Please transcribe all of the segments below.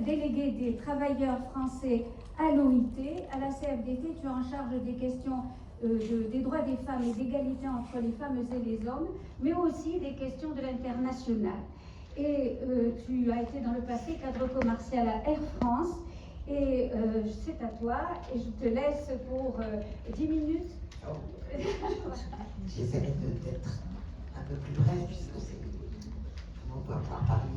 déléguée des travailleurs français à l'OIT. À la CFDT, tu es en charge des questions des droits des femmes et d'égalité entre les femmes et les hommes, mais aussi des questions de l'international. Et tu as été dans le passé cadre commercial à Air France. Et c'est à toi, et je te laisse pour 10 minutes. Oh. J'essaierai d'être un peu plus bref, puisque tout le monde doit pouvoir parler.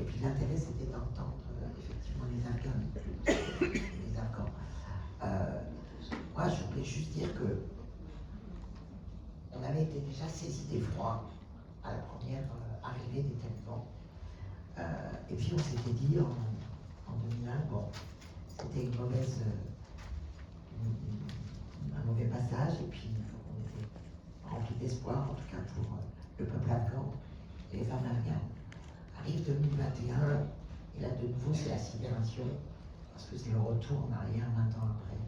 Et puis l'intérêt, c'était d'entendre effectivement les Afghans. Les Afghans. Moi, je voulais juste dire que on avait été déjà saisi d'effroi à la première arrivée des talibans. Et puis on s'était dit en 2001, bon, c'était un mauvais passage, et puis on était rempli d'espoir, en tout cas pour le peuple afghan et les femmes afghanes. Arrive 2021, et là de nouveau c'est la sidération, parce que c'est le retour en arrière 20 ans après.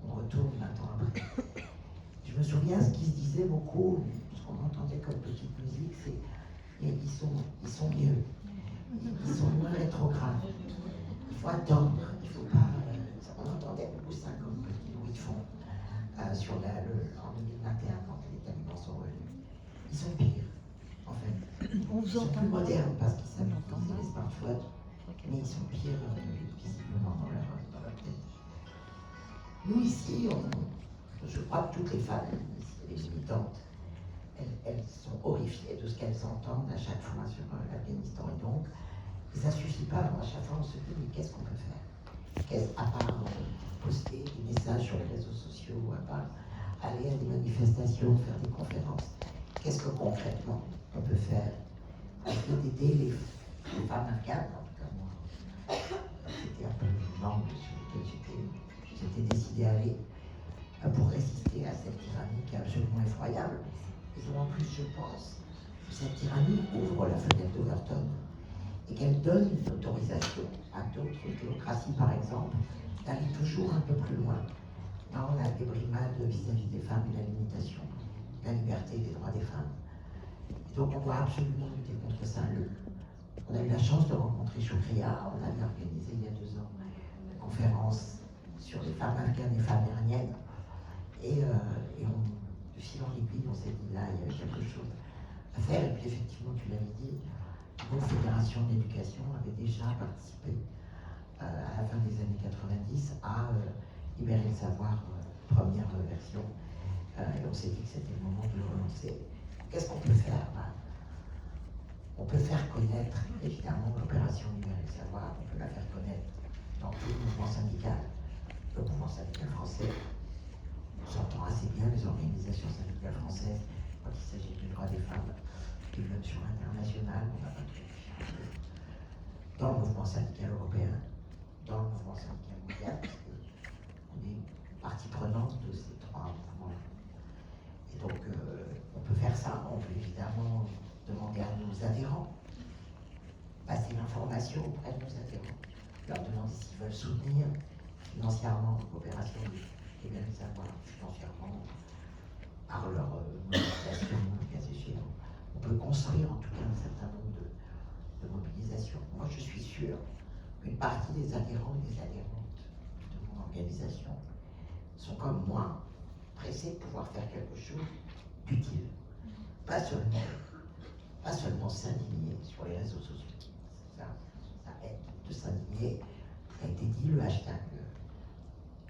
On retourne 20 ans après. Je me souviens, ce qui se disait beaucoup, ce qu'on entendait comme petite musique, c'est ils sont mieux, ils sont moins rétrogrades. Il faut attendre, il ne faut pas. On entendait beaucoup ça comme petit bruit de fond en 2021 quand les talibans sont revenus. Ils sont pires, en fait. Ils sont plus modernes parce qu'ils savent utiliser les smartphones, mais ils sont pires visiblement dans leur tête. Nous ici, je crois que toutes les femmes, les militantes, elles sont horrifiées de ce qu'elles entendent à chaque fois sur l'Afghanistan. Et donc, ça ne suffit pas. À chaque fois, on se dit, mais qu'est-ce qu'on peut faire? À part poster des messages sur les réseaux sociaux, à part aller à des manifestations, faire des conférences, qu'est-ce que concrètement on peut faire pour d'aider les femmes afghanes? En tout cas, moi, c'était un peu l'angle sur lequel j'étais décidé à aller pour résister à cette tyrannie qui est absolument effroyable. Et en plus, je pense que cette tyrannie ouvre la fenêtre d'Overton et qu'elle donne une autorisation à d'autres théocraties, par exemple, d'aller toujours un peu plus loin dans la débrimade vis-à-vis des femmes et la limitation de la liberté et des droits des femmes. Et donc, on doit absolument lutter contre ça. On a eu la chance de rencontrer Shukriya. On avait organisé il y a 2 ans une conférence sur les femmes afghanes et femmes iraniennes. Et de fil en aiguille, on s'est dit là, il y a quelque chose à faire. Et puis effectivement, tu l'avais dit, nos fédérations d'éducation avaient déjà participé à la fin des années 90 à Libérer le savoir, première version. Et on s'est dit que c'était le moment de le relancer. Qu'est-ce qu'on peut faire? On peut faire connaître, évidemment, l'opération Libérer le savoir. On peut la faire connaître dans tout le mouvement syndical. Le mouvement syndical français, on s'entend assez bien les organisations syndicales françaises quand il s'agit du droit des femmes, et même sur l'international, on n'a pas de difficulté. Dans le mouvement syndical européen, dans le mouvement syndical mondial, parce qu'on est partie prenante de ces 3 mouvements-là. Et donc, on peut faire ça. On peut évidemment demander à nos adhérents, passer l'information auprès de nos adhérents, leur demander s'ils veulent soutenir financièrement l'opération Libérer le savoir, financièrement, par leur mobilisation, cas échéant. On peut construire en tout cas un certain nombre de mobilisations. Moi, je suis sûr qu'une partie des adhérents et des adhérentes de mon organisation sont comme moi pressés de pouvoir faire quelque chose d'utile. Pas seulement s'indigner sur les réseaux sociaux. Ça aide de s'indigner. Ça a été dit, le hashtag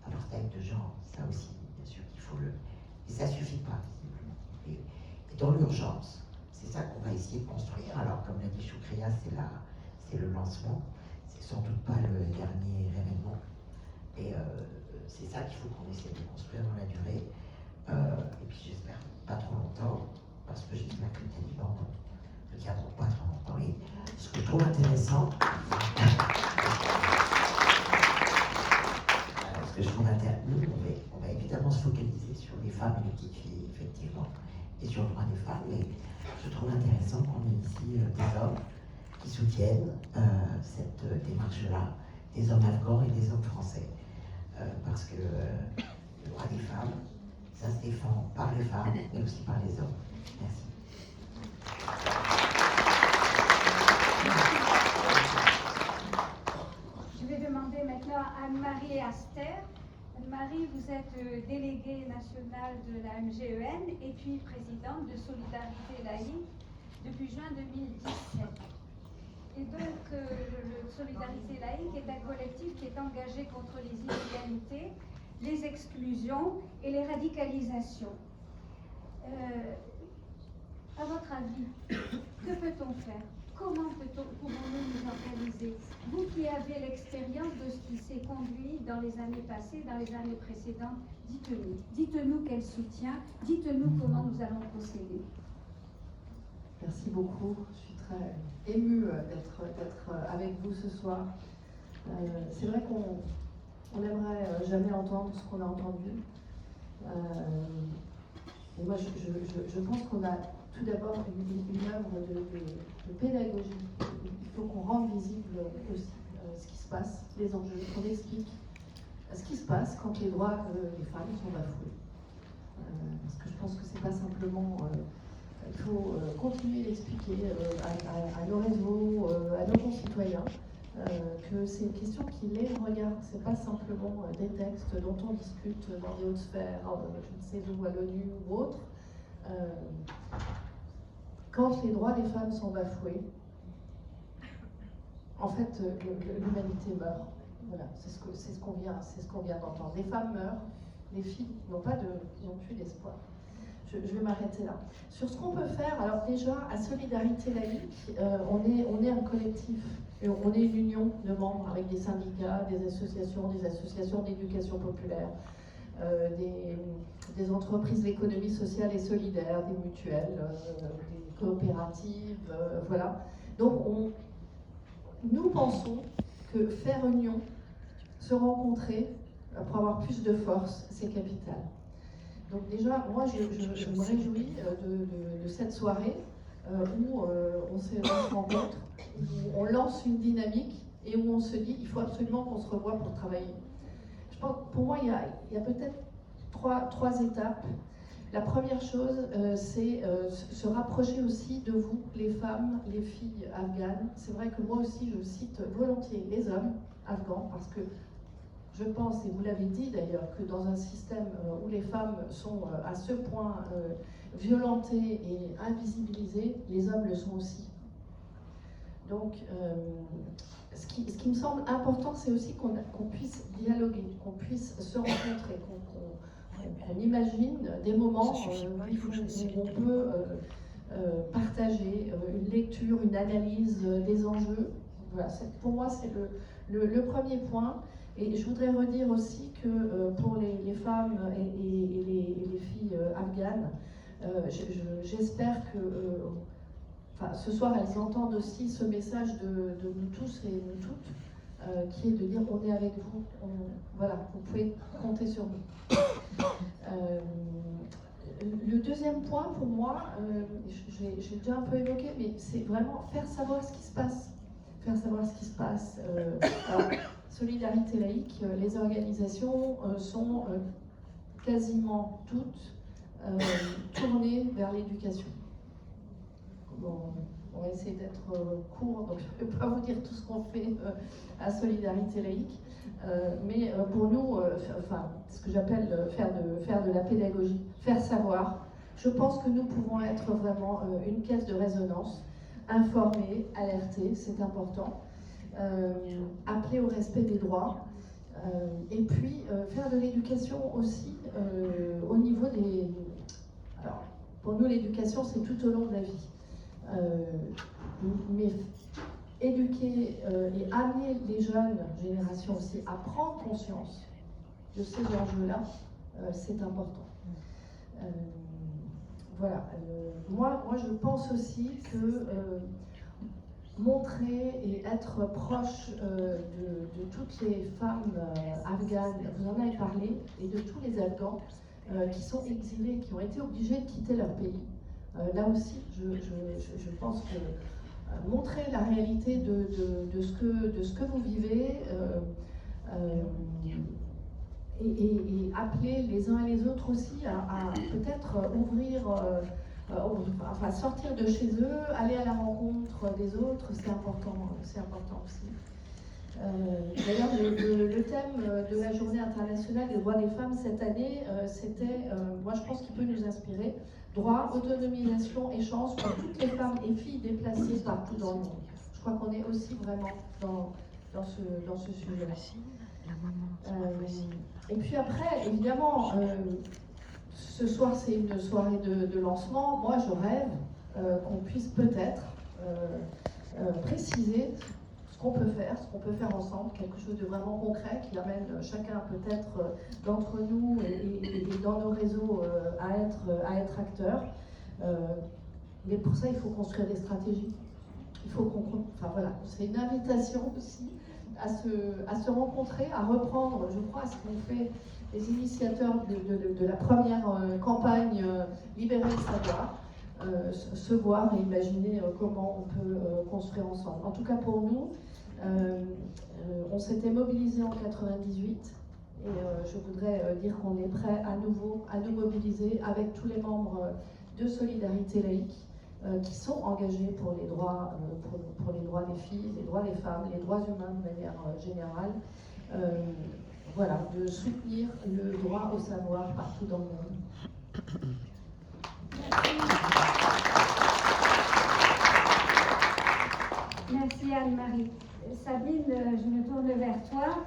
apartheid de genre, ça aussi, bien sûr qu'il faut le... Et ça ne suffit pas, visiblement. Et dans l'urgence, c'est ça qu'on va essayer de construire. Alors, comme l'a dit Shukriya, c'est le lancement. C'est sans doute pas le dernier événement. Et c'est ça qu'il faut qu'on essaie de construire dans la durée. Et puis j'espère pas trop longtemps, parce que j'espère que les talibans ne tiendront pas trop longtemps. Et ce que je trouve intéressant, nous, on va évidemment se focaliser sur les femmes et les petites filles, effectivement, et sur le droit des femmes, mais je trouve intéressant qu'on ait ici des hommes qui soutiennent cette démarche-là, des hommes afghans et des hommes français, parce que le droit des femmes, ça se défend par les femmes, mais aussi par les hommes. Merci. maintenant Anne-Marie et Aster. Anne-Marie, vous êtes déléguée nationale de la MGEN et puis présidente de Solidarité laïque depuis juin 2017. Et donc, le Solidarité laïque est un collectif qui est engagé contre les inégalités, les exclusions et les radicalisations. À votre avis, que peut-on faire? Comment pouvons-nous nous organiser? Vous qui avez l'expérience de ce qui s'est conduit dans les années passées, dans les années précédentes, dites-nous. Dites-nous quel soutien, dites-nous comment nous allons procéder. Merci beaucoup. Je suis très émue d'être avec vous ce soir. C'est vrai qu'on n'aimerait jamais entendre ce qu'on a entendu. Et moi, je pense qu'on a tout d'abord une œuvre de pédagogie. Il faut qu'on rende visible aussi ce qui se passe, les enjeux, qu'on explique ce qui se passe quand les droits des femmes sont bafoués. Parce que je pense que c'est pas simplement... il faut continuer d'expliquer à nos réseaux, à nos concitoyens, que c'est une question qui les regarde. C'est pas simplement des textes dont on discute dans des hautes sphères, je ne sais où, à l'ONU ou autre. Quand les droits des femmes sont bafoués, en fait, l'humanité meurt. Voilà, c'est ce qu'on vient d'entendre. Les femmes meurent, les filles n'ont plus d'espoir. Je vais m'arrêter là. Sur ce qu'on peut faire, alors déjà, à Solidarité laïque, on est un collectif, on est une union de membres avec des syndicats, des associations d'éducation populaire, des entreprises d'économie sociale et solidaire, des mutuelles, des coopératives, voilà. Donc, nous pensons que faire union, se rencontrer, pour avoir plus de force, c'est capital. Donc déjà, moi, je me réjouis de cette soirée où on se rencontre, où on lance une dynamique et où on se dit il faut absolument qu'on se revoie pour travailler. Je pense, pour moi, il y a peut-être trois étapes. La première chose, c'est se rapprocher aussi de vous, les femmes, les filles afghanes. C'est vrai que moi aussi, je cite volontiers les hommes afghans, parce que je pense, et vous l'avez dit d'ailleurs, que dans un système où les femmes sont à ce point violentées et invisibilisées, les hommes le sont aussi. Donc, ce qui me semble important, c'est aussi qu'on puisse dialoguer, qu'on puisse se rencontrer, qu'on imagine des moments où on peut partager une lecture, une analyse des enjeux. Voilà, pour moi, c'est le premier point. Et je voudrais redire aussi que pour les femmes et les filles afghanes, j'espère que ce soir elles entendent aussi ce message de nous tous et nous toutes, qui est de dire on est avec vous, voilà, vous pouvez compter sur nous. Le deuxième point pour moi, j'ai déjà un peu évoqué, mais c'est vraiment faire savoir ce qui se passe. Faire savoir ce qui se passe. Alors, Solidarité laïque, les organisations sont quasiment toutes tournées vers l'éducation. Bon, on va essayer d'être court, donc je ne vais pas vous dire tout ce qu'on fait à Solidarité laïque, mais pour nous, ce que j'appelle faire de la pédagogie, faire savoir, je pense que nous pouvons être vraiment une caisse de résonance, informer, alerter, c'est important. Appeler au respect des droits, et puis faire de l'éducation aussi au niveau des... Alors, pour nous, l'éducation, c'est tout au long de la vie. Mais éduquer et amener les jeunes générations aussi à prendre conscience de ces enjeux-là, c'est important. Voilà. Moi, je pense aussi que montrer et être proche de toutes les femmes afghanes, vous en avez parlé, et de tous les Afghans qui sont exilés, qui ont été obligés de quitter leur pays. Là aussi, je pense que montrer la réalité de ce que vous vivez et appeler les uns et les autres aussi à peut-être ouvrir... sortir de chez eux, aller à la rencontre des autres, c'est important aussi. D'ailleurs, le le thème de la Journée internationale des droits des femmes cette année, c'était, moi je pense qu'il peut nous inspirer, droit, autonomisation et chance pour toutes les femmes et filles déplacées partout dans le monde. Je crois qu'on est aussi vraiment dans ce sujet-là. Et puis après, évidemment, ce soir c'est une soirée de lancement. Moi je rêve qu'on puisse peut-être préciser ce qu'on peut faire ensemble, quelque chose de vraiment concret qui amène chacun peut-être d'entre nous et dans nos réseaux à être acteurs. Mais pour ça, il faut construire des stratégies. Il faut enfin voilà, c'est une invitation aussi à se rencontrer, à reprendre, je crois, ce qu'ont fait les initiateurs de la première campagne Libérer le savoir, se voir et imaginer comment on peut construire ensemble. En tout cas pour nous, on s'était mobilisés en 98 et je voudrais dire qu'on est prêt à nouveau à nous mobiliser avec tous les membres de Solidarité laïque qui sont engagés pour les droits des filles, les droits des femmes, les droits humains de manière générale. Voilà, de soutenir le droit au savoir partout dans le monde. Merci Anne-Marie. Sabine, je me tourne vers toi.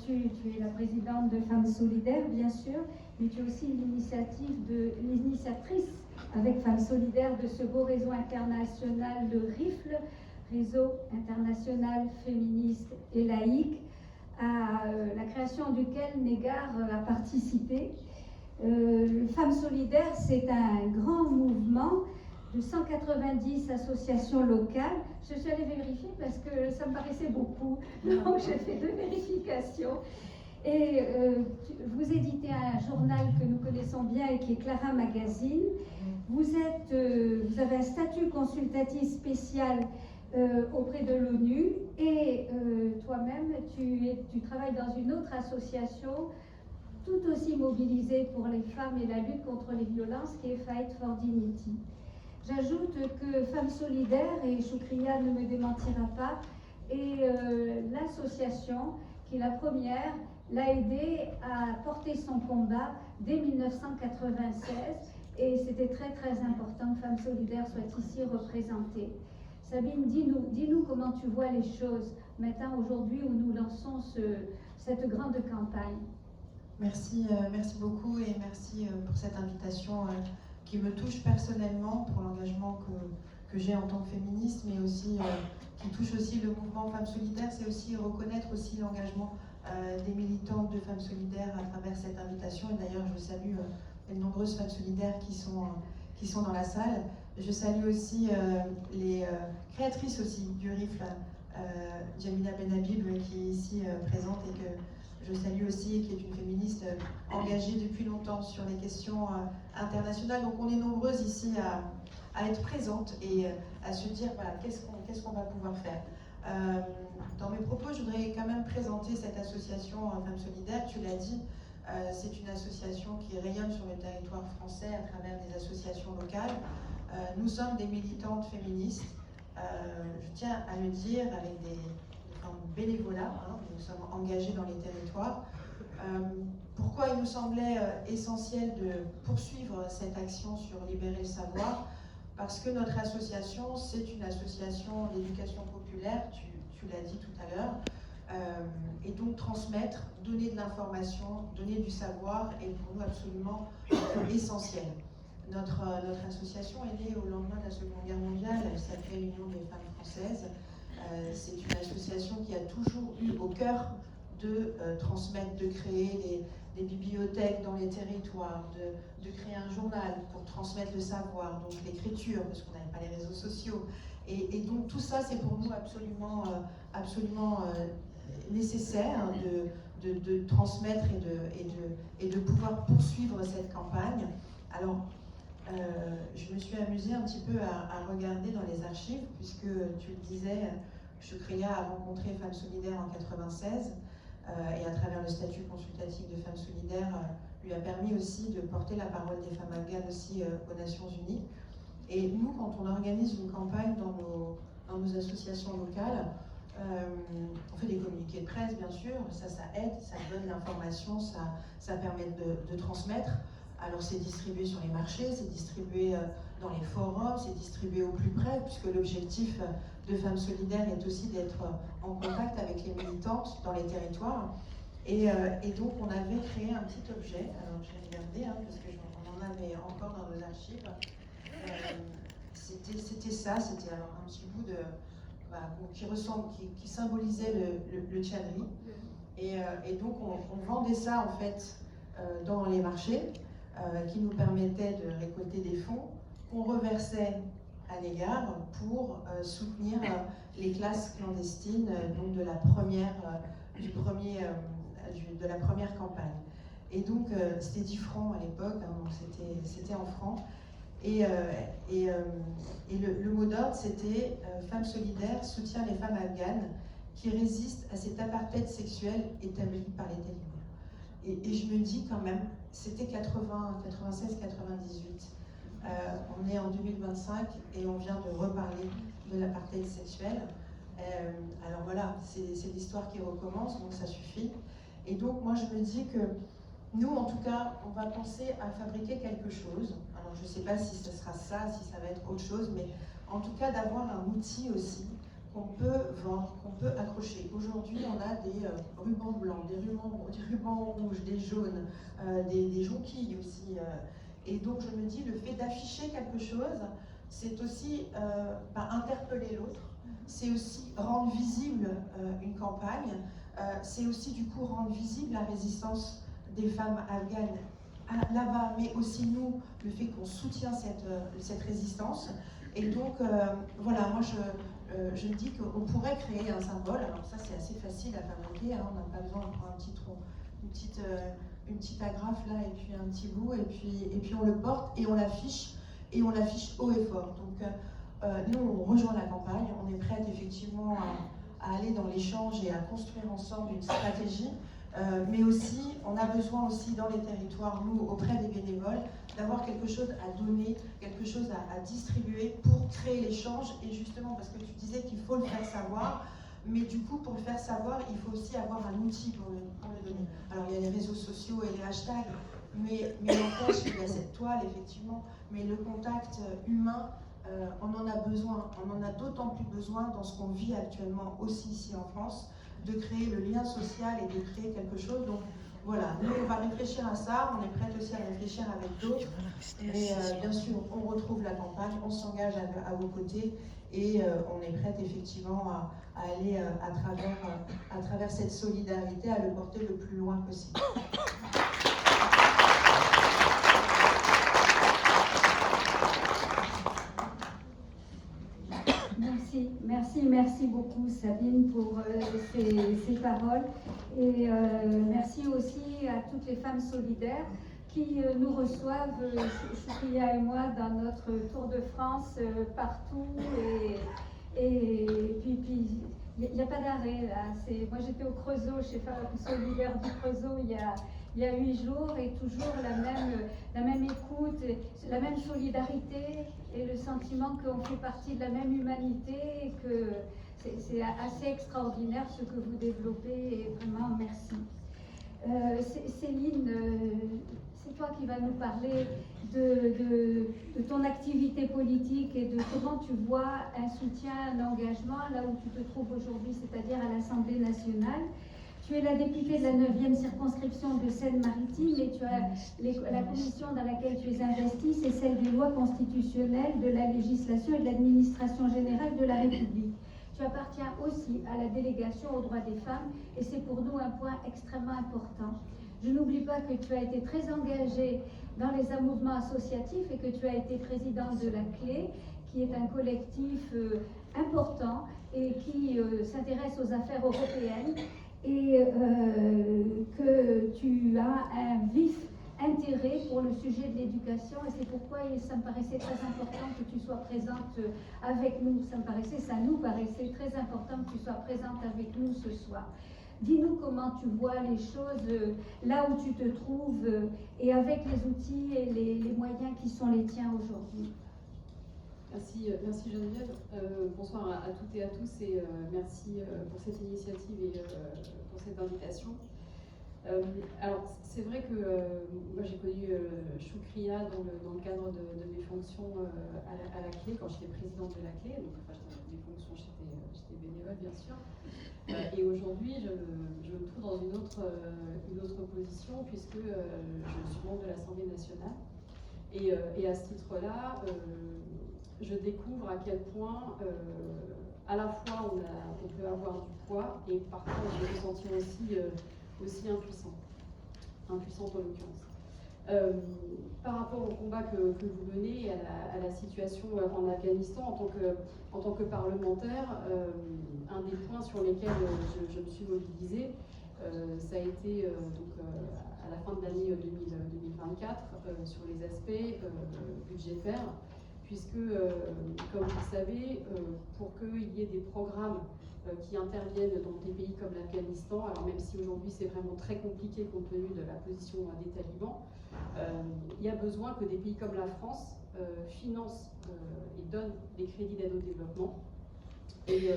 Tu es la présidente de Femmes Solidaires, bien sûr, mais tu es aussi l'initiatrice avec Femmes Solidaires de ce beau réseau international de RIFLE, Réseau international féministe et laïque, à la création duquel Negar a participé. Femmes Solidaires, c'est un grand mouvement de 190 associations locales. Je suis allée vérifier parce que ça me paraissait beaucoup, donc j'ai fait 2 vérifications. Et vous éditez un journal que nous connaissons bien et qui est Clara Magazine. Vous avez un statut consultatif spécial auprès de l'ONU et toi-même, tu travailles dans une autre association tout aussi mobilisée pour les femmes et la lutte contre les violences qui est Fight for Dignity. J'ajoute que Femmes Solidaires, et Choukria ne me démentira pas, est l'association qui, la première, l'a aidé à porter son combat dès 1996 et c'était très très important que Femmes Solidaires soient ici représentées. Sabine, dis-nous comment tu vois les choses maintenant, aujourd'hui, où nous lançons cette grande campagne. Merci beaucoup et merci pour cette invitation qui me touche personnellement pour l'engagement que j'ai en tant que féministe, mais aussi qui touche aussi le mouvement Femmes Solidaires. C'est aussi reconnaître aussi l'engagement des militantes de Femmes Solidaires à travers cette invitation. Et d'ailleurs, je salue les nombreuses femmes solidaires qui sont dans la salle. Je salue aussi les créatrices aussi du RIFLE, Jamila Benhabib, qui est ici présente et que je salue aussi, qui est une féministe engagée depuis longtemps sur les questions internationales. Donc on est nombreuses ici à être présentes et à se dire voilà, qu'est-ce qu'on va pouvoir faire. Dans mes propos, je voudrais quand même présenter cette association Femmes Solidaires. Tu l'as dit, c'est une association qui rayonne sur le territoire français à travers des associations locales. Nous sommes des militantes féministes, je tiens à le dire, avec des bénévolat, hein, nous sommes engagés dans les territoires. Pourquoi il nous semblait essentiel de poursuivre cette action sur Libérer le savoir? Parce que notre association, c'est une association d'éducation populaire, tu l'as dit tout à l'heure, et donc transmettre, donner de l'information, donner du savoir est pour nous absolument essentiel. Notre association est née au lendemain de la Seconde Guerre mondiale, elle s'appelle l'Union des femmes françaises. C'est une association qui a toujours eu au cœur de transmettre, de créer des bibliothèques dans les territoires, de créer un journal pour transmettre le savoir, donc l'écriture, parce qu'on n'avait pas les réseaux sociaux. Et donc tout ça, c'est pour nous absolument nécessaire hein, de transmettre et de pouvoir poursuivre cette campagne. Alors, je me suis amusée un petit peu à regarder dans les archives, puisque tu le disais, Choukria a rencontré Femmes Solidaires en 1996 et à travers le statut consultatif de Femmes Solidaires lui a permis aussi de porter la parole des femmes afghanes aussi aux Nations Unies. Et nous, quand on organise une campagne dans nos associations locales, on fait des communiqués de presse, bien sûr. sûr, ça aide, ça donne l'information, ça permet de transmettre. Alors c'est distribué sur les marchés, c'est distribué dans les forums, c'est distribué au plus près, puisque l'objectif de Femmes Solidaires est aussi d'être en contact avec les militantes dans les territoires. Et donc on avait créé un petit objet, alors je vais regarder, parce qu'on en avait encore dans nos archives. C'était ça, c'était alors un petit bout de... qui symbolisait le tchadri. Et donc on vendait ça en fait dans les marchés, qui nous permettait de récolter des fonds qu'on reversait à l'égard pour soutenir les classes clandestines donc de la première campagne. Et donc c'était 10 francs à l'époque, donc c'était en francs. Et le mot d'ordre, c'était Femmes solidaires soutient les femmes afghanes qui résistent à cet apartheid sexuel établi par les talibans. Et je me dis quand même, c'était 96, 98. On est en 2025 et on vient de reparler de l'apartheid sexuel. Alors voilà, c'est l'histoire qui recommence, donc ça suffit. Et donc moi je me dis que nous, en tout cas, on va penser à fabriquer quelque chose. Alors, je ne sais pas si ce sera ça, si ça va être autre chose, mais en tout cas, d'avoir un outil aussi qu'on peut vendre, qu'on peut accrocher. Aujourd'hui, on a des rubans blancs, des rubans rouges, des jaunes, des jonquilles aussi. Et donc, je me dis, le fait d'afficher quelque chose, c'est aussi interpeller l'autre. C'est aussi rendre visible une campagne. C'est aussi, du coup, rendre visible la résistance des femmes afghanes là-bas, mais aussi nous, le fait qu'on soutient cette résistance. Et donc, voilà, moi je me dis qu'on pourrait créer un symbole. Alors ça, c'est assez facile à fabriquer, on n'a pas besoin de prendre une petite agrafe là, et puis un petit bout, et puis on le porte et on l'affiche haut et fort. Donc, nous, on rejoint la campagne, on est prête effectivement à aller dans l'échange et à construire ensemble une stratégie. Mais aussi, on a besoin aussi dans les territoires, nous, auprès des bénévoles, d'avoir quelque chose à donner, quelque chose à distribuer pour créer l'échange. Et justement, parce que tu disais qu'il faut le faire savoir, mais du coup, pour le faire savoir, il faut aussi avoir un outil pour le donner. Alors, il y a les réseaux sociaux et les hashtags, mais n'empêche qu'il y a cette toile, effectivement, mais le contact humain, on en a besoin, on en a d'autant plus besoin dans ce qu'on vit actuellement aussi ici en France, de créer le lien social et de créer quelque chose. Donc voilà, nous on va réfléchir à ça, on est prête aussi à réfléchir avec d'autres, mais bien sûr on retrouve la campagne, on s'engage à vos côtés et on est prête effectivement à aller à travers cette solidarité, à le porter le plus loin possible. Merci beaucoup Sabine pour ces paroles et merci aussi à toutes les femmes solidaires qui nous reçoivent, Chouria et moi, dans notre tour de France partout et puis il n'y a pas d'arrêt là. Moi j'étais au Creusot, chez Femmes Solidaires du Creusot il y a 8 jours et toujours la même écoute, la même solidarité et le sentiment qu'on fait partie de la même humanité et que c'est assez extraordinaire ce que vous développez et vraiment merci. Céline, c'est toi qui vas nous parler de ton activité politique et de comment tu vois un soutien, un engagement là où tu te trouves aujourd'hui, c'est-à-dire à l'Assemblée nationale. Tu es la députée de la 9e circonscription de Seine-Maritime et tu as la commission dans laquelle tu es investie, c'est celle des lois constitutionnelles, de la législation et de l'administration générale de la République. Tu appartiens aussi à la délégation aux droits des femmes et c'est pour nous un point extrêmement important. Je n'oublie pas que tu as été très engagée dans les mouvements associatifs et que tu as été présidente de la CLÉ, qui est un collectif important et qui s'intéresse aux affaires européennes. Et que tu as un vif intérêt pour le sujet de l'éducation et c'est pourquoi ça me paraissait très important que tu sois présente avec nous. Ça nous paraissait très important que tu sois présente avec nous ce soir. Dis-nous comment tu vois les choses là où tu te trouves et avec les outils et les moyens qui sont les tiens aujourd'hui. Merci Geneviève. Bonsoir à toutes et à tous et merci pour cette initiative et pour cette invitation. Alors c'est vrai que moi j'ai connu Choukria dans le cadre de mes fonctions à la Clé, quand j'étais présidente de la Clé, donc enfin, mes fonctions j'étais bénévole bien sûr. Et aujourd'hui je me trouve dans une autre position puisque je suis membre de l'Assemblée nationale. Et à ce titre-là, je découvre à quel point, à la fois, on peut avoir du poids et parfois on peut se sentir aussi impuissante en l'occurrence. Par rapport au combat que vous menez et à la situation en Afghanistan, en tant que parlementaire, un des points sur lesquels je me suis mobilisée, ça a été à la fin de l'année 2024 sur les aspects budgétaires, puisque, comme vous le savez, pour qu'il y ait des programmes qui interviennent dans des pays comme l'Afghanistan, alors même si aujourd'hui c'est vraiment très compliqué compte tenu de la position des talibans, il y a besoin que des pays comme la France financent et donnent des crédits d'aide au développement. Et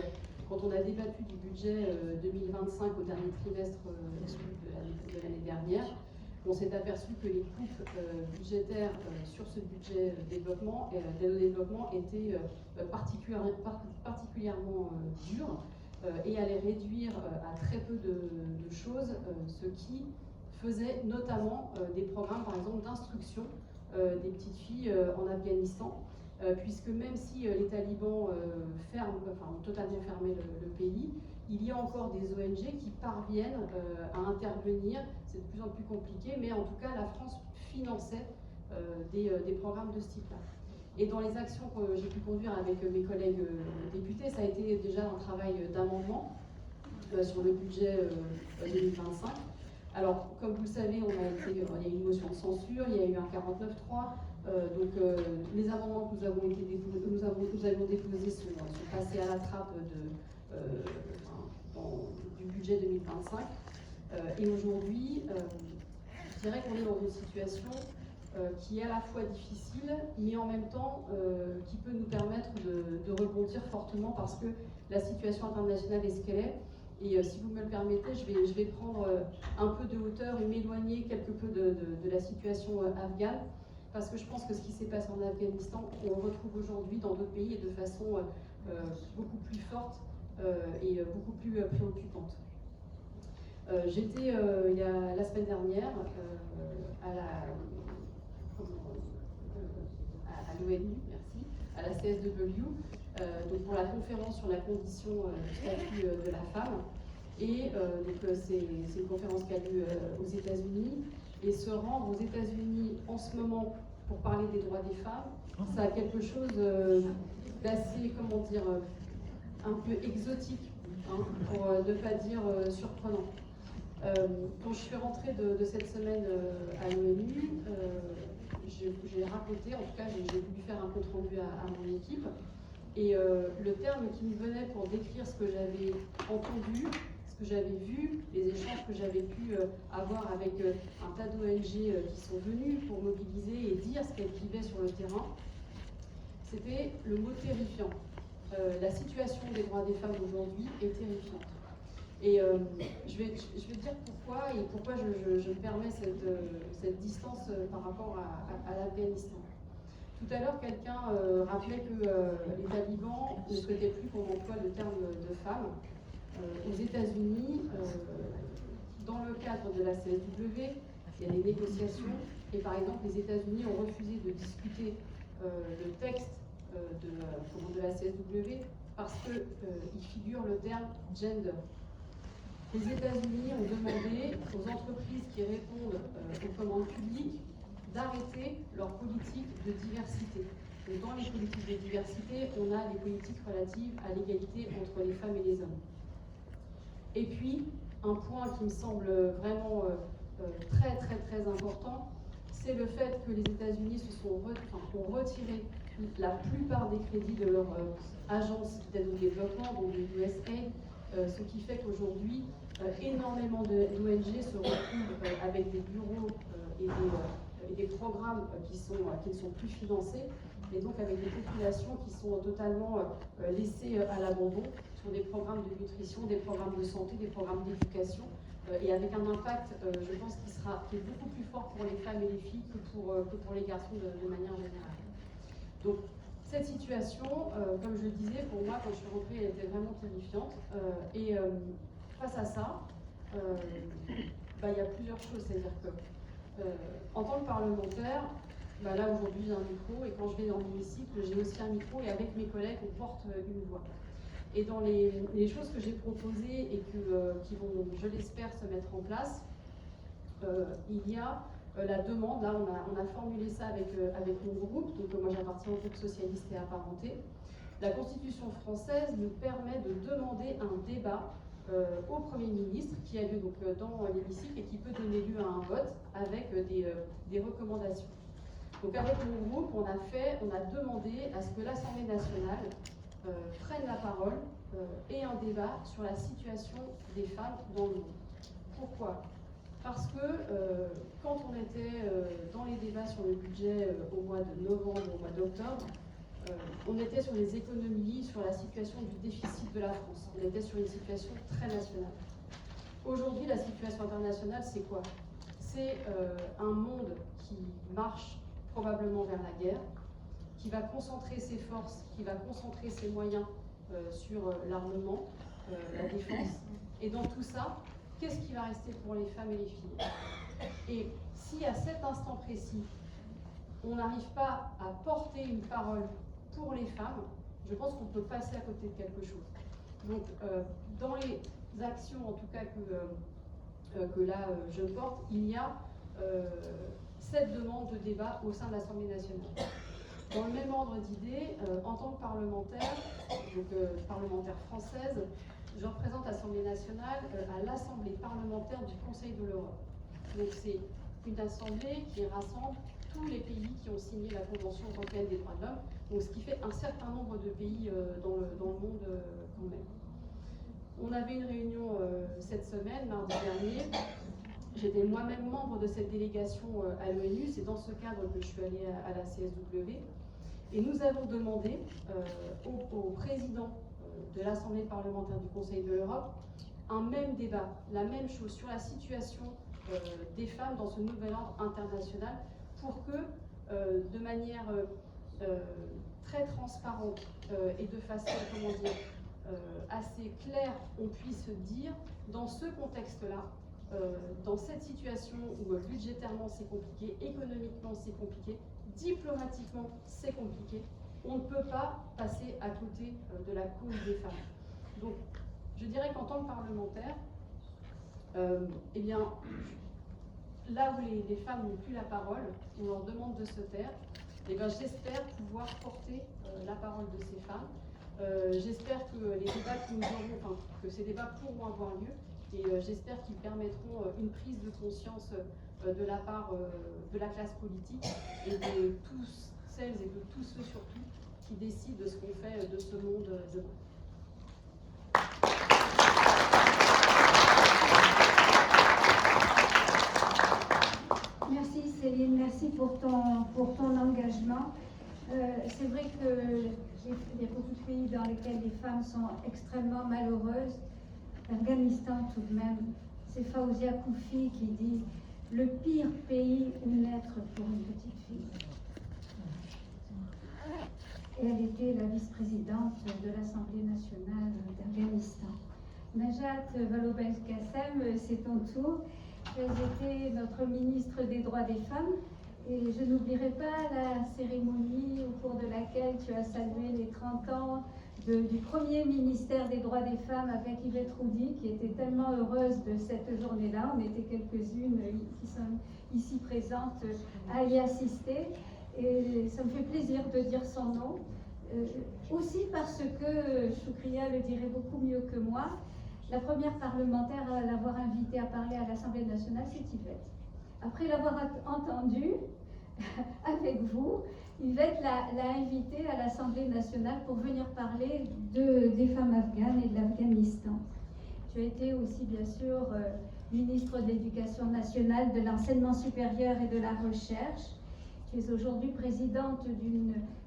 quand on a débattu du budget 2025 au dernier trimestre de l'année dernière, on s'est aperçu que les coupes budgétaires sur ce budget développement d'aide au développement étaient particulièrement dures et allaient réduire à très peu de choses ce qui faisait notamment des programmes, par exemple, d'instruction des petites filles en Afghanistan, puisque même si les talibans ont totalement fermé le pays, il y a encore des ONG qui parviennent à intervenir. C'est de plus en plus compliqué, mais en tout cas, la France finançait des programmes de ce type-là. Et dans les actions que j'ai pu conduire avec mes collègues députés, ça a été déjà un travail d'amendement sur le budget 2025. Alors, comme vous le savez, il y a eu une motion de censure, il y a eu un 49.3. Les amendements que nous avions déposés sont passés à la trappe du budget 2025. Et aujourd'hui, je dirais qu'on est dans une situation qui est à la fois difficile, mais en même temps qui peut nous permettre de rebondir fortement parce que la situation internationale est ce qu'elle est. Et si vous me le permettez, je vais prendre un peu de hauteur et m'éloigner quelque peu de la situation afghane, parce que je pense que ce qui s'est passé en Afghanistan, on le retrouve aujourd'hui dans d'autres pays et de façon beaucoup plus forte et beaucoup plus préoccupante. J'étais la semaine dernière à l'ONU, merci, à la CSW, donc pour la conférence sur la condition du statut de la femme. Et c'est une conférence qui a lieu aux États-Unis. Et se rendre aux États-Unis en ce moment pour parler des droits des femmes, ça a quelque chose d'assez, comment dire, un peu exotique, hein, pour ne pas dire surprenant. Quand je suis rentrée de cette semaine à l'ONU, j'ai raconté, en tout cas j'ai voulu faire un compte rendu à mon équipe, et le terme qui me venait pour décrire ce que j'avais entendu, ce que j'avais vu, les échanges que j'avais pu avoir avec un tas d'ONG qui sont venus pour mobiliser et dire ce qu'elles vivaient sur le terrain, c'était le mot terrifiant. La situation des droits des femmes aujourd'hui est terrifiante. Et je vais dire pourquoi et pourquoi je me permets cette distance par rapport à l'Afghanistan. Tout à l'heure, quelqu'un rappelait que les talibans ne souhaitaient plus qu'on emploie le terme de femme. Aux États-Unis, dans le cadre de la CSW, il y a des négociations et par exemple les États-Unis ont refusé de discuter le texte de la CSW parce qu'il figure le terme gender. Les États-Unis ont demandé aux entreprises qui répondent aux commandes publiques d'arrêter leur politique de diversité. Et dans les politiques de diversité, on a des politiques relatives à l'égalité entre les femmes et les hommes. Et puis, un point qui me semble vraiment très très très important, c'est le fait que les États-Unis ont retiré la plupart des crédits de leur agence d'aide au développement, donc de USAID, ce qui fait qu'aujourd'hui, énormément d'ONG se retrouvent avec des bureaux et des programmes qui ne sont plus financés et donc avec des populations qui sont totalement laissées à l'abandon sur des programmes de nutrition, des programmes de santé, des programmes d'éducation, et avec un impact, je pense, qui est beaucoup plus fort pour les femmes et les filles que pour les garçons de manière générale. Donc, cette situation, comme je le disais, pour moi, quand je suis rentrée, elle était vraiment terrifiante. Et face à ça, il y a plusieurs choses. C'est-à-dire que, en tant que parlementaire, là aujourd'hui j'ai un micro, et quand je vais dans l'hémicycle, j'ai aussi un micro, et avec mes collègues, on porte une voix. Et dans les choses que j'ai proposées et qui vont, je l'espère, se mettre en place, il y a la demande, là on a formulé ça avec mon groupe, donc moi j'appartiens au groupe socialiste et apparenté. La Constitution française nous permet de demander un débat au Premier ministre qui a lieu donc dans l'hémicycle et qui peut donner lieu à un vote avec des recommandations. Donc avec mon groupe, on a demandé à ce que l'Assemblée nationale prenne la parole et un débat sur la situation des femmes dans le monde. Pourquoi ? Parce que quand on était dans les débats sur le budget au mois de novembre, au mois d'octobre, on était sur les économies, sur la situation du déficit de la France. On était sur une situation très nationale. Aujourd'hui, la situation internationale, c'est quoi ? C'est un monde qui marche probablement vers la guerre, qui va concentrer ses forces, qui va concentrer ses moyens sur l'armement, la défense. Et dans tout ça, qu'est-ce qui va rester pour les femmes et les filles? Et si à cet instant précis, on n'arrive pas à porter une parole pour les femmes, je pense qu'on peut passer à côté de quelque chose. Donc, dans les actions, en tout cas, que là je porte, il y a cette demande de débat au sein de l'Assemblée nationale. Dans le même ordre d'idées, en tant que parlementaire, donc parlementaire française, je représente l'Assemblée nationale à l'Assemblée parlementaire du Conseil de l'Europe. Donc c'est une assemblée qui rassemble tous les pays qui ont signé la Convention européenne des droits de l'homme, donc ce qui fait un certain nombre de pays dans le monde quand même. On avait une réunion cette semaine, mardi dernier. J'étais moi-même membre de cette délégation à l'ONU, c'est dans ce cadre que je suis allée à la CSW. Et nous avons demandé au président de l'Assemblée parlementaire du Conseil de l'Europe un même débat, la même chose sur la situation des femmes dans ce nouvel ordre international pour que, de manière très transparente et de façon, assez claire, on puisse dire, dans ce contexte-là, dans cette situation où budgétairement c'est compliqué, économiquement c'est compliqué, diplomatiquement c'est compliqué, on ne peut pas passer à côté de la cause des femmes. Donc, je dirais qu'en tant que parlementaire, eh bien, là où les femmes n'ont plus la parole, on leur demande de se taire, eh bien, j'espère pouvoir porter la parole de ces femmes. J'espère que les débats que nous aurons, que ces débats pourront avoir lieu, et j'espère qu'ils permettront une prise de conscience de la part de la classe politique et de tous celles et de tous ceux surtout qui décident de ce qu'on fait de ce monde demain. Merci Céline, merci pour ton engagement. C'est vrai que il y a beaucoup de pays dans lesquels les femmes sont extrêmement malheureuses. L'Afghanistan tout de même, c'est Faouzia Koufi qui dit « le pire pays où naître pour une petite fille ». Et elle était la vice-présidente de l'Assemblée nationale d'Afghanistan. Najat Vallaud-Belkacem, c'est ton tour. Tu as été notre ministre des droits des femmes. Et je n'oublierai pas la cérémonie au cours de laquelle tu as salué les 30 ans du premier ministère des droits des femmes avec Yvette Roudy, qui était tellement heureuse de cette journée-là. On était quelques-unes qui sont ici présentes à y assister. Et ça me fait plaisir de dire son nom. Aussi parce que, Choukria le dirait beaucoup mieux que moi, la première parlementaire à l'avoir invitée à parler à l'Assemblée nationale, c'est Yvette. Après l'avoir entendue avec vous, Yvette l'a invitée à l'Assemblée nationale pour venir parler des femmes afghanes et de l'Afghanistan. Tu as été aussi, bien sûr, ministre de l'Éducation nationale, de l'enseignement supérieur et de la recherche. Tu es aujourd'hui présidente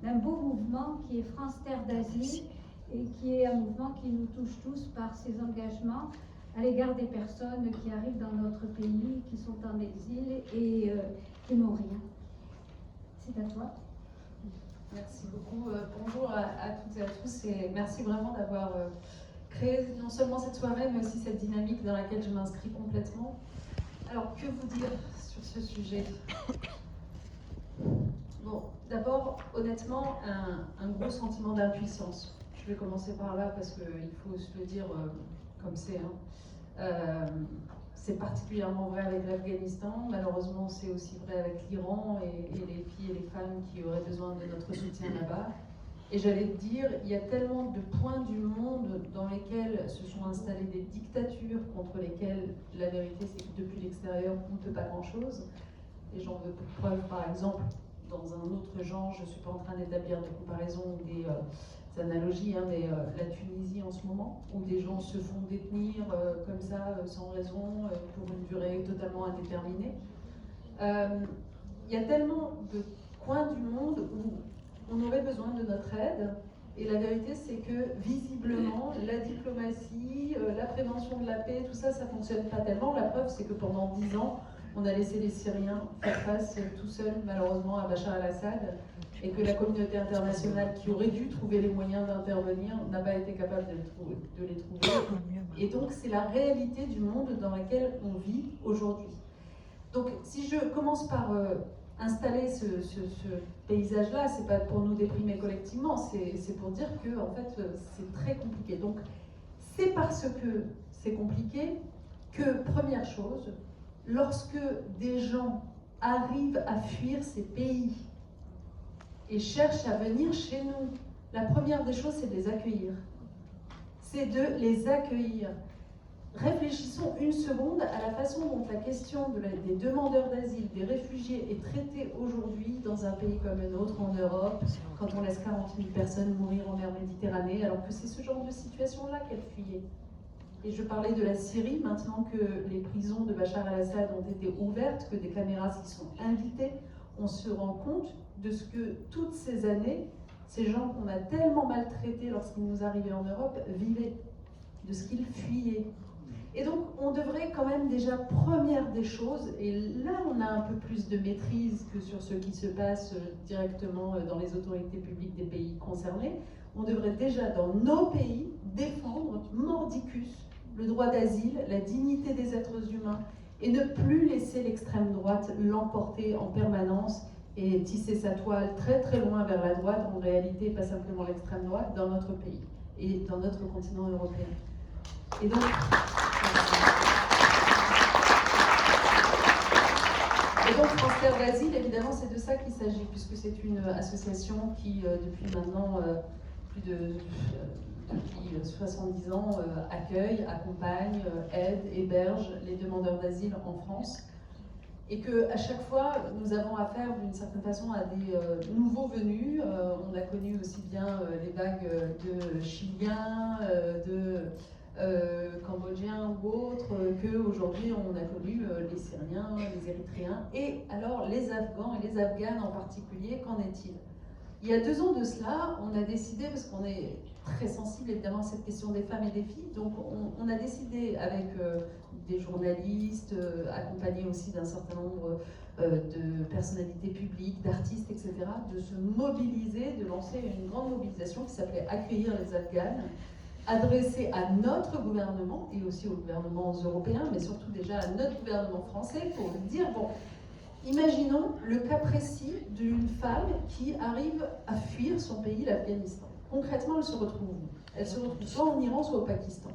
d'un beau mouvement qui est France Terre d'Asile et qui est un mouvement qui nous touche tous par ses engagements à l'égard des personnes qui arrivent dans notre pays, qui sont en exil et qui n'ont rien. C'est à toi. Merci beaucoup. Bonjour à toutes et à tous et merci vraiment d'avoir créé non seulement cette soirée mais aussi cette dynamique dans laquelle je m'inscris complètement. Alors que vous dire sur ce sujet? Bon, d'abord, honnêtement, un gros sentiment d'impuissance. Je vais commencer par là parce qu'il faut se le dire comme c'est. C'est particulièrement vrai avec l'Afghanistan, malheureusement c'est aussi vrai avec l'Iran et les filles et les femmes qui auraient besoin de notre soutien là-bas. Et j'allais te dire, il y a tellement de points du monde dans lesquels se sont installées des dictatures contre lesquelles la vérité c'est que depuis l'extérieur on ne peut pas grand-chose. Et j'en veux pour preuve par exemple, dans un autre genre, je ne suis pas en train d'établir de comparaison ou des analogies, mais la Tunisie en ce moment, où des gens se font détenir comme ça, sans raison, pour une durée totalement indéterminée. Il y a tellement de coins du monde où on aurait besoin de notre aide, et la vérité c'est que visiblement, la diplomatie, la prévention de la paix, tout ça, ça ne fonctionne pas tellement. La preuve c'est que pendant 10 ans, on a laissé les Syriens faire face tout seuls, malheureusement, à Bachar al-Assad, et que la communauté internationale, qui aurait dû trouver les moyens d'intervenir, n'a pas été capable de les trouver. Et donc, c'est la réalité du monde dans lequel on vit aujourd'hui. Donc, si je commence par installer ce paysage-là, c'est pas pour nous déprimer collectivement, c'est pour dire que, en fait, c'est très compliqué. Donc, c'est parce que c'est compliqué que, première chose, lorsque des gens arrivent à fuir ces pays et cherchent à venir chez nous, la première des choses, c'est de les accueillir. C'est de les accueillir. Réfléchissons une seconde à la façon dont la question des demandeurs d'asile, des réfugiés est traitée aujourd'hui dans un pays comme le nôtre, en Europe, quand on laisse 40 000 personnes mourir en mer Méditerranée, alors que c'est ce genre de situation-là qu'elles fuyaient. Et je parlais de la Syrie, maintenant que les prisons de Bachar al-Assad ont été ouvertes, que des caméras s'y sont invitées, on se rend compte de ce que toutes ces années, ces gens qu'on a tellement maltraités lorsqu'ils nous arrivaient en Europe, vivaient, de ce qu'ils fuyaient. Et donc on devrait quand même déjà, première des choses, et là on a un peu plus de maîtrise que sur ce qui se passe directement dans les autorités publiques des pays concernés, on devrait déjà dans nos pays défendre mordicus le droit d'asile, la dignité des êtres humains, et ne plus laisser l'extrême droite l'emporter en permanence et tisser sa toile très très loin vers la droite, en réalité pas simplement l'extrême droite, dans notre pays et dans notre continent européen. Et donc, France Terre d'Asile, évidemment, c'est de ça qu'il s'agit, puisque c'est une association qui, depuis maintenant depuis 70 ans, accueille, accompagne, aide, héberge les demandeurs d'asile en France. Et qu'à chaque fois, nous avons affaire d'une certaine façon à des nouveaux venus. On a connu aussi bien les vagues de Chiliens, de Cambodgiens ou autres, qu'aujourd'hui on a connu les Syriens, les Érythréens, et alors les Afghans et les Afghanes en particulier, qu'en est-il? Il y a 2 ans de cela, on a décidé, parce qu'on est très sensible évidemment à cette question des femmes et des filles, donc on a décidé avec des journalistes, accompagnés aussi d'un certain nombre de personnalités publiques, d'artistes, etc., de se mobiliser, de lancer une grande mobilisation qui s'appelait Accueillir les Afghanes, adressée à notre gouvernement et aussi aux gouvernements européens, mais surtout déjà à notre gouvernement français, pour dire, bon, imaginons le cas précis d'une femme qui arrive à fuir son pays, l'Afghanistan. Concrètement, elle se retrouve où? Elle se retrouve soit en Iran, soit au Pakistan.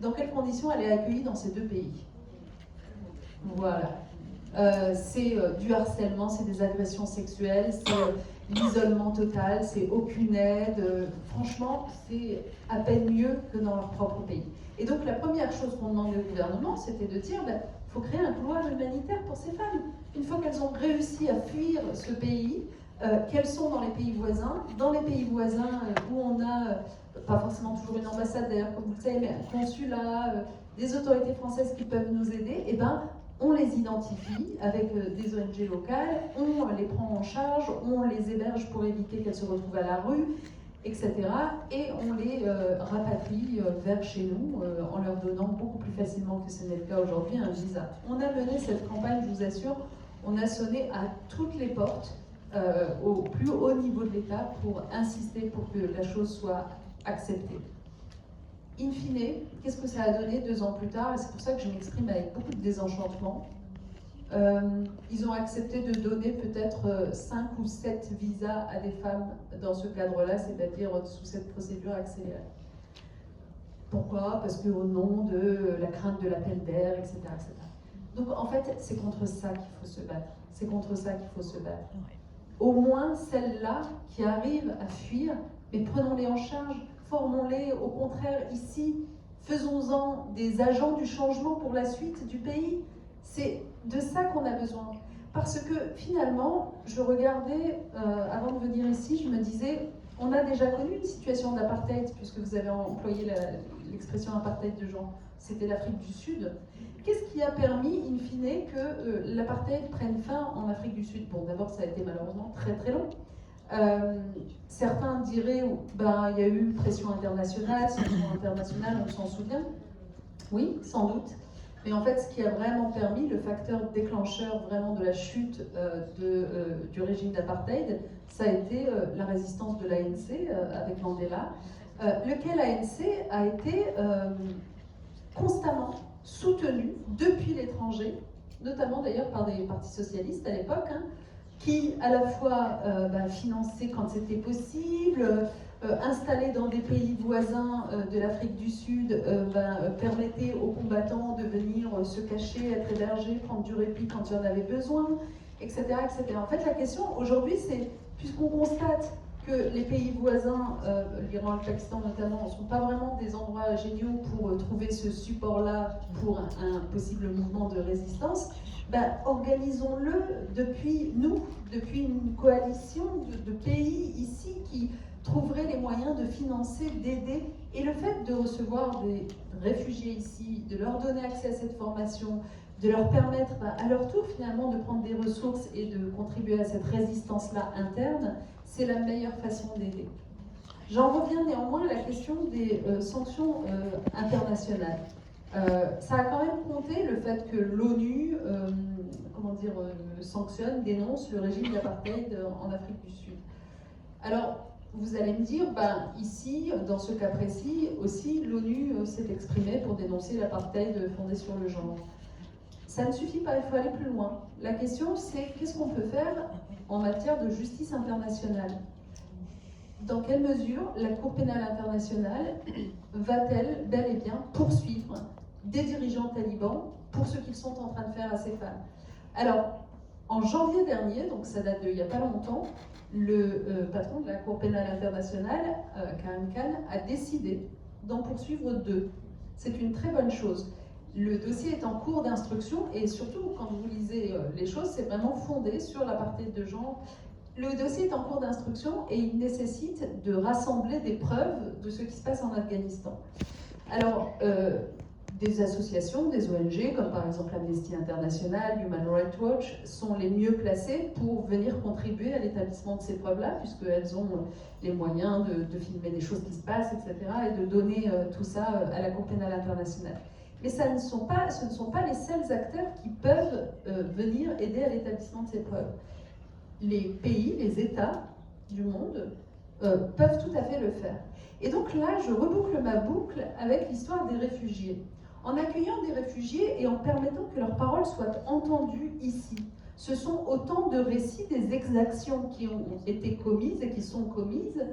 Dans quelles conditions elle est accueillie dans ces 2 pays? Voilà. C'est du harcèlement, c'est des agressions sexuelles, c'est l'isolement total, c'est aucune aide. Franchement, c'est à peine mieux que dans leur propre pays. Et donc la première chose qu'on demandait au gouvernement, c'était de dire, il faut créer un couloir humanitaire pour ces femmes. Une fois qu'elles ont réussi à fuir ce pays, qu'elles sont dans les pays voisins, où on a, pas forcément toujours une ambassade d'ailleurs comme vous le savez, mais un consulat, des autorités françaises qui peuvent nous aider, et ben on les identifie avec des ONG locales, on les prend en charge, on les héberge pour éviter qu'elles se retrouvent à la rue, etc. Et on les rapatrie vers chez nous en leur donnant beaucoup plus facilement que ce n'est le cas aujourd'hui un visa. On a mené cette campagne, je vous assure, on a sonné à toutes les portes au plus haut niveau de l'État pour insister pour que la chose soit acceptée. In fine, qu'est-ce que ça a donné 2 ans plus tard? Et c'est pour ça que je m'exprime avec beaucoup de désenchantement. Ils ont accepté de donner peut-être 5 ou 7 visas à des femmes dans ce cadre-là, c'est-à-dire sous cette procédure accélérée. Pourquoi? Parce qu'au nom de la crainte de l'appel d'air, etc., etc. Donc en fait, c'est contre ça qu'il faut se battre. C'est contre ça qu'il faut se battre. Au moins celles-là qui arrivent à fuir, mais prenons-les en charge, formons-les au contraire ici, faisons-en des agents du changement pour la suite du pays. C'est de ça qu'on a besoin. Parce que finalement, je regardais, avant de venir ici, je me disais, on a déjà connu une situation d'apartheid, puisque vous avez employé l'expression apartheid de genre, c'était l'Afrique du Sud. Qu'est-ce qui a permis, in fine, que l'apartheid prenne fin en Afrique du Sud? Bon, d'abord, ça a été malheureusement très très long. Certains diraient, ben, il y a eu pression internationale, on s'en souvient. Oui, sans doute. Mais en fait, ce qui a vraiment permis, le facteur déclencheur vraiment de la chute du régime d'apartheid, ça a été la résistance de l'ANC avec Mandela, lequel ANC a été constamment soutenu depuis l'étranger, notamment d'ailleurs par des partis socialistes à l'époque, hein, qui à la fois finançaient quand c'était possible, installés dans des pays voisins de l'Afrique du Sud, permettaient aux combattants de venir se cacher, être hébergés, prendre du répit quand il y en avait besoin, etc., etc. En fait, la question aujourd'hui, c'est, puisqu'on constate que les pays voisins, l'Iran et le Pakistan notamment, ne sont pas vraiment des endroits géniaux pour trouver ce support-là pour un possible mouvement de résistance, organisons-le depuis nous, depuis une coalition de pays ici qui trouveraient les moyens de financer, d'aider. Et le fait de recevoir des réfugiés ici, de leur donner accès à cette formation, de leur permettre à leur tour finalement de prendre des ressources et de contribuer à cette résistance-là interne, c'est la meilleure façon d'aider. J'en reviens néanmoins à la question des sanctions internationales. Ça a quand même compté le fait que l'ONU sanctionne, dénonce le régime d'apartheid en Afrique du Sud. Alors, vous allez me dire, ici, dans ce cas précis, aussi, l'ONU s'est exprimée pour dénoncer l'apartheid fondé sur le genre. Ça ne suffit pas, il faut aller plus loin. La question, c'est qu'est-ce qu'on peut faire en matière de justice internationale? Dans quelle mesure la Cour pénale internationale va-t-elle bel et bien poursuivre des dirigeants talibans pour ce qu'ils sont en train de faire à ces femmes? Alors, en janvier dernier, donc ça date d'il n'y a pas longtemps, le patron de la Cour pénale internationale, Karim Khan, a décidé d'en poursuivre 2. C'est une très bonne chose. Le dossier est en cours d'instruction et surtout, quand vous lisez les choses, c'est vraiment fondé sur l'apartheid de genre. Le dossier est en cours d'instruction et il nécessite de rassembler des preuves de ce qui se passe en Afghanistan. Alors, des associations, des ONG, comme par exemple Amnesty International, Human Rights Watch, sont les mieux placées pour venir contribuer à l'établissement de ces preuves-là, puisqu'elles ont les moyens de filmer des choses qui se passent, etc., et de donner tout ça à la Cour pénale internationale. Mais ce ne sont pas les seuls acteurs qui peuvent venir aider à l'établissement de ces preuves. Les pays, les États du monde peuvent tout à fait le faire. Et donc là, je reboucle ma boucle avec l'histoire des réfugiés. En accueillant des réfugiés et en permettant que leurs paroles soient entendues ici. Ce sont autant de récits des exactions qui ont été commises et qui sont commises,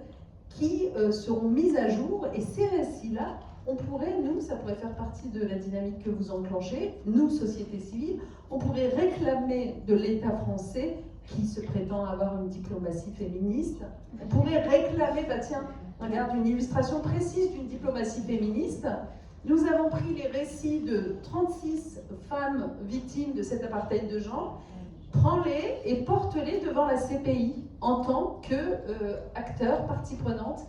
qui seront mises à jour. Et ces récits-là, on pourrait, nous, ça pourrait faire partie de la dynamique que vous enclenchez, nous, société civile, on pourrait réclamer de l'État français, qui se prétend avoir une diplomatie féministe, on pourrait réclamer, tiens, regarde une illustration précise d'une diplomatie féministe. Nous avons pris les récits de 36 femmes victimes de cet apartheid de genre, prends-les et porte-les devant la CPI en tant qu'acteurs, partie prenante,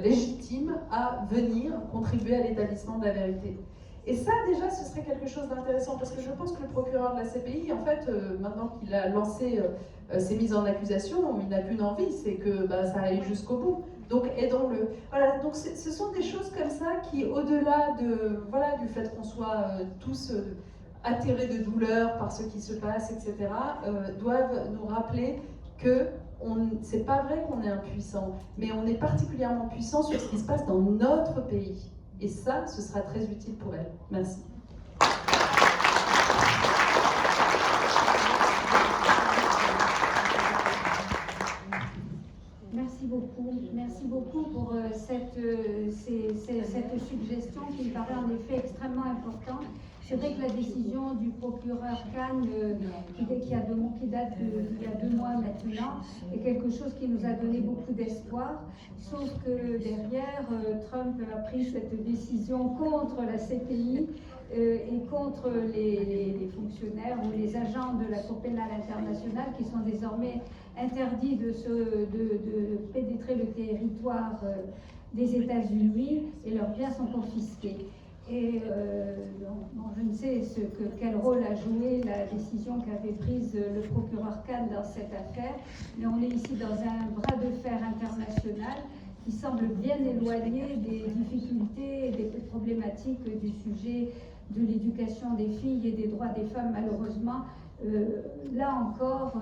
légitime à venir contribuer à l'établissement de la vérité. Et ça, déjà, ce serait quelque chose d'intéressant, parce que je pense que le procureur de la CPI, en fait, maintenant qu'il a lancé ses mises en accusation, il n'a qu'une envie, c'est que ça aille jusqu'au bout. Donc, aidons-le. Voilà, donc ce sont des choses comme ça qui, au-delà du fait qu'on soit tous atterrés de douleur par ce qui se passe, etc., doivent nous rappeler que c'est pas vrai qu'on est impuissant, mais on est particulièrement puissant sur ce qui se passe dans notre pays. Et ça, ce sera très utile pour elle. Merci. Merci beaucoup pour cette suggestion qui me paraît en effet extrêmement importante. C'est vrai que la décision du procureur Khan, qui date d'il y a 2 mois maintenant, est quelque chose qui nous a donné beaucoup d'espoir, sauf que derrière, Trump a pris cette décision contre la CPI et contre les fonctionnaires ou les agents de la Cour pénale internationale qui sont désormais interdits de pénétrer le territoire des États-Unis et leurs biens sont confisqués. Et je ne sais quel rôle a joué la décision qu'avait prise le procureur Khan dans cette affaire, mais on est ici dans un bras de fer international qui semble bien éloigné des difficultés et des problématiques du sujet de l'éducation des filles et des droits des femmes, malheureusement. Là encore,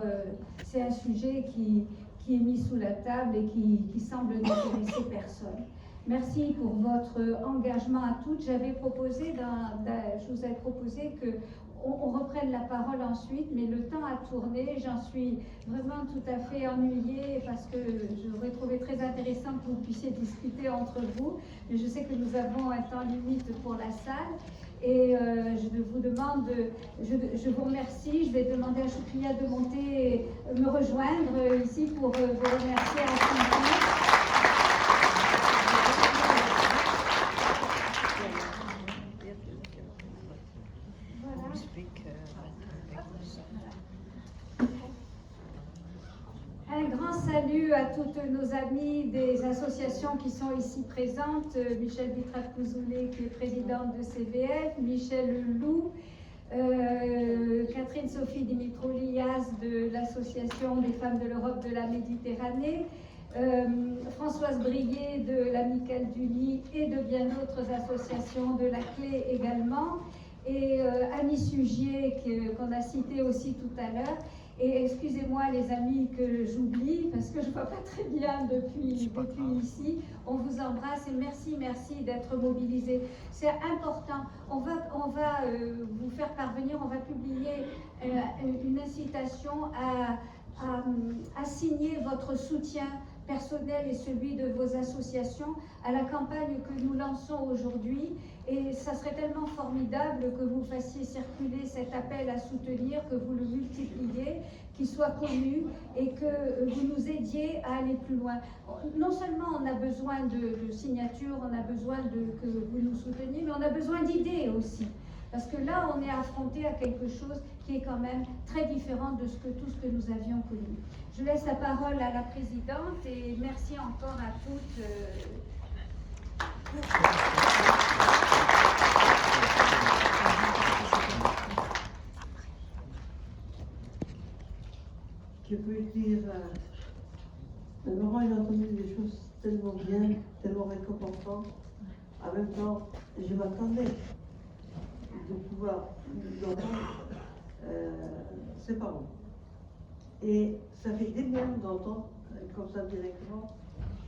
c'est un sujet qui est mis sous la table et qui semble n'intéresser personne. Merci pour votre engagement à toutes. J'avais proposé, je vous avais proposé qu'on reprenne la parole ensuite, mais le temps a tourné. J'en suis vraiment tout à fait ennuyée parce que j'aurais trouvé très intéressant que vous puissiez discuter entre vous. Mais je sais que nous avons un temps limite pour la salle. Et je vous demande, je vous remercie. Je vais demander à Choukria de monter et me rejoindre ici pour vous remercier à tous. Un grand salut à toutes nos amies des associations qui sont ici présentes. Michel Vitrat-Couzoulet qui est présidente de CVF, Michel Loup, Catherine Sophie Dimitrou-Lias de l'Association des femmes de l'Europe de la Méditerranée, Françoise Brier de l'Amicale du Nid et de bien d'autres associations, de la Clé également, et Annie Sugier qu'on a cité aussi tout à l'heure. Et excusez-moi les amis que j'oublie parce que je ne vois pas très bien depuis ici. On vous embrasse et merci d'être mobilisés. C'est important. On va vous faire parvenir, on va publier une incitation à signer votre soutien personnel et celui de vos associations à la campagne que nous lançons aujourd'hui. Et ça serait tellement formidable que vous fassiez circuler cet appel à soutenir, que vous le multipliez, qu'il soit connu et que vous nous aidiez à aller plus loin. Non seulement on a besoin de signatures, on a besoin que vous nous souteniez, mais on a besoin d'idées aussi. Parce que là, on est affronté à quelque chose qui est quand même très différent de tout ce que nous avions connu. Je laisse la parole à la présidente et merci encore à toutes. Je peux dire, normalement j'ai entendu des choses tellement bien, tellement réconfortantes. En même temps, je m'attendais de pouvoir entendre ses parents. Et ça fait des bien d'entendre comme ça directement,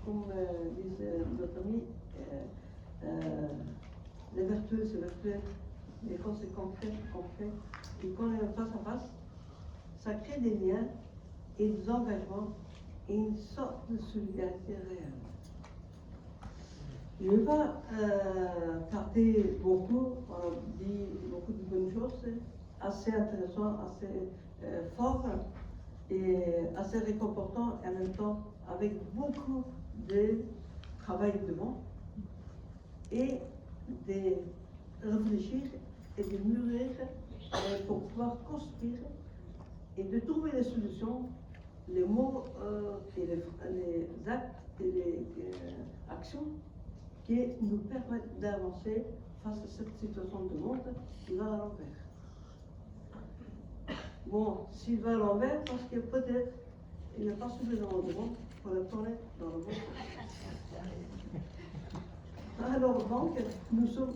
comme disait notre ami, les vertueux, c'est vertueux, et quand c'est concret, et quand on est face à face, ça crée des liens et des engagements et une sorte de solidarité réelle. Je ne vais pas tarder beaucoup, on dit beaucoup de bonnes choses, assez intéressant, assez fort et assez réconfortant, et en même temps avec beaucoup de travail devant et de réfléchir et de mûrir pour pouvoir construire et de trouver des solutions, les mots et les actes et les actions qui nous permettent d'avancer face à cette situation de monde, il va à l'envers. Bon, s'il va à l'envers, parce que peut-être il n'a pas suffisamment de monde pour le tourner dans le bon sens. Alors donc, nous sommes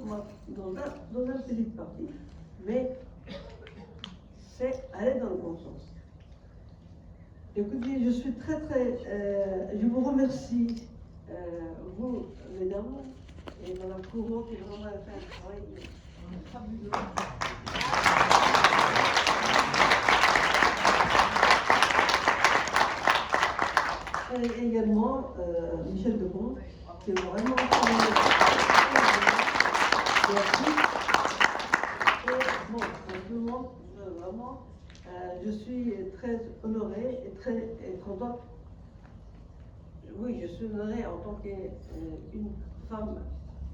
dans un petit parti, mais c'est aller dans le bon sens. Écoutez, je suis je vous remercie, vous, mesdames, et Mme Courreau qui vraiment a fait un travail fabuleux. Et également Michel Debon, qui est vraiment travaillé. Et bon, simplement, vraiment, je suis très honorée et très contente. Oui, je suis honorée en tant qu'une femme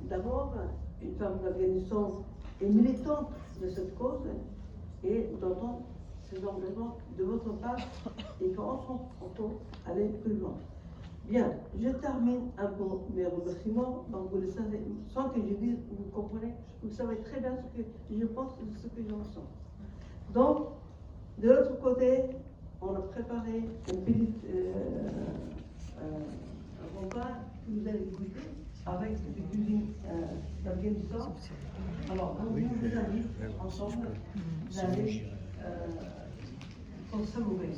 d'abord, une femme d'Afghanistan et militante de cette cause, et d'entendre ces engagements de votre part et qu'ensemble on peut aller plus loin. Bien, je termine un peu mes remerciements, donc vous le savez, sans que je dise, vous comprenez, vous savez très bien ce que je pense et ce que je ressens. Donc, de l'autre côté, on a préparé un petit repas que vous allez goûter avec des cuisines d'Afghanistan. Alors, donc, je vous invite ensemble d'aller pour savourer.